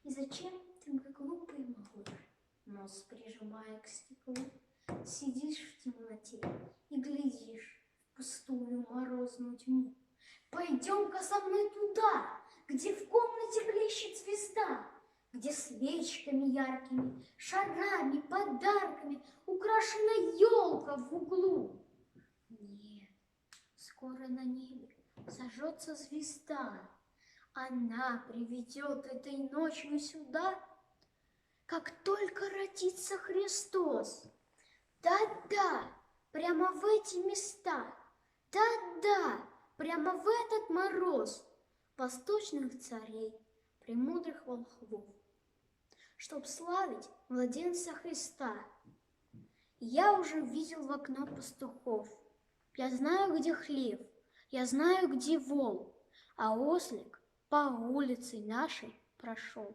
И зачем ты, мой глупый малыш, нос прижимая к стеклу, сидишь в темноте и глядишь в пустую морозную тьму? Пойдем-ка со мной туда, где в комнате блещет звезда, где свечками яркими, шарами, подарками украшена елка в углу. Нет, скоро на небе зажжется звезда. Она приведет этой ночью сюда, как только родится Христос. Да-да, прямо в эти места, да-да, прямо в этот мороз восточных царей, премудрых волхвов, чтоб славить младенца Христа. Я уже видел в окно пастухов. Я знаю, где хлев, я знаю, где вол, а ослик по улице нашей прошел.